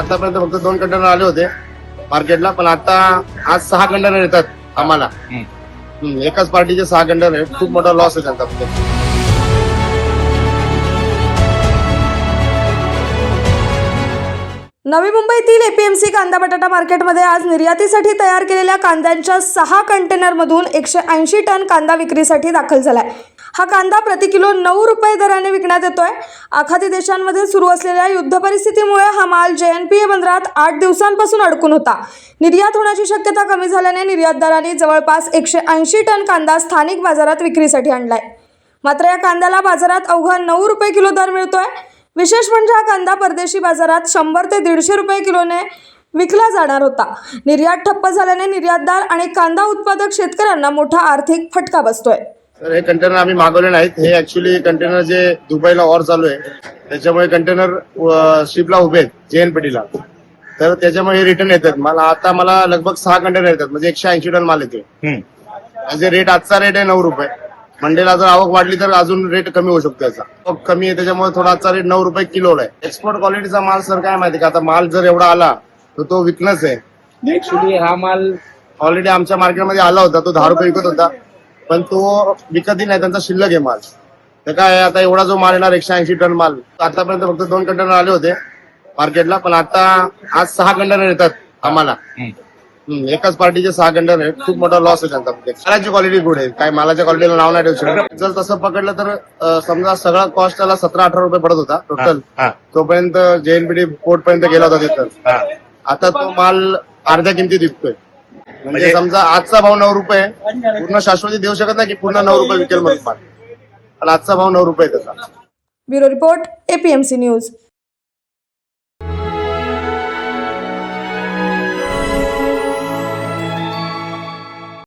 आतापर्यंत फक्त 2 कंटेनर आले होते मार्केटला, पण आता आज 6 कंटेनर येतात आम्हाला. एकाच पार्टीचे 6 कंटेनर आहेत. खूप मोठा लॉस आहे त्यांचा. नवी मुंबईतील एपीएमसी कांदा बटाटा मार्केटमध्ये आज निर्यातीसाठी तयार केलेल्या कांद्यांच्या 6 कंटेनरमधून 180 टन कांदा विक्रीसाठी दाखल झालाय. हा कांदा प्रति किलो 9 रुपये दराने विकण्यात येतोय. आखाती देशांमध्ये सुरू असलेल्या युद्ध परिस्थितीमुळे हा माल JNPA बंदरात 8 दिवसांपासून अडकून होता. निर्यात होण्याची शक्यता कमी झाल्याने निर्यातदारांनी जवळपास 180 टन कांदा स्थानिक बाजारात विक्रीसाठी आणलाय. मात्र या कांद्याला बाजारात अवघा 9 रुपये किलो दर मिळतोय. विशेष म्हणजे हा कांदा परदेशी बाजारात 100 ते 150 रुपये किलोने विकला जाणार होता. निर्यात ठप्प झाल्याने निर्यातदार आणि कांदा उत्पादक शेतकऱ्यांना मोठा आर्थिक फटका बसतोय. तर हे कंटेनर आम्ही मागवले नाहीत. हे ऍक्च्युली कंटेनर जे दुबईला वॉर चालू आहे त्याच्यामुळे कंटेनर शिपला उभे आहेत JNPTला, तर त्याच्यामुळे रिटर्न येतात. मला लगभग 6 कंटेनर येतात, म्हणजे 180 टन माल येते. म्हणजे रेट आजचा रेट आहे 9 रुपये. मंडेला जर आवक वाढली तर अजून रेट कमी होऊ शकतो. याचा आवक कमी आहे त्याच्यामुळे थोडा आजचा रेट 9 रुपये किलोला आहे. एक्सपोर्ट क्वालिटीचा माल सर काय माहिती का, आता माल जर एवढा आला तर तो विकणंच आहे. ऍक्च्युली हा माल ऑलरेडी आमच्या मार्केटमध्ये आला होता, तो 10 रुपये विकत होता, पण तो विकतही नाही, त्यांचा शिल्लक आहे माल. तर काय आता एवढा जो माल येणार 180 टन माल, आतापर्यंत फक्त 2 कंटेनर आले होते मार्केटला, पण आता आज 6 कंटेनर येतात आम्हाला. एकाच पार्टीचे 6 कंटेनर आहेत. खूप मोठा लॉस आहे त्यांचा. मालाची क्वालिटी गुड आहे, काय मालाच्या क्वालिटीला नाव नाही ठेवू शकत. जर तसं पकडलं तर समजा सगळा कॉस्ट त्याला 17-18 रुपये पडत होता टोटल. तोपर्यंत JNPT पोर्ट पर्यंत गेला होता तिथं. आता तो माल अर्ध्या किमतीत विकतोय. म्हणजे समजा आजचा भाव 9 रुपये, पूर्ण शाश्वती देऊ शकत नाही की पूर्ण 9 रुपये विकेल म्हणून माल, पण आजचा भाव 9 रुपये त्याचा. Bureau report, APMC news.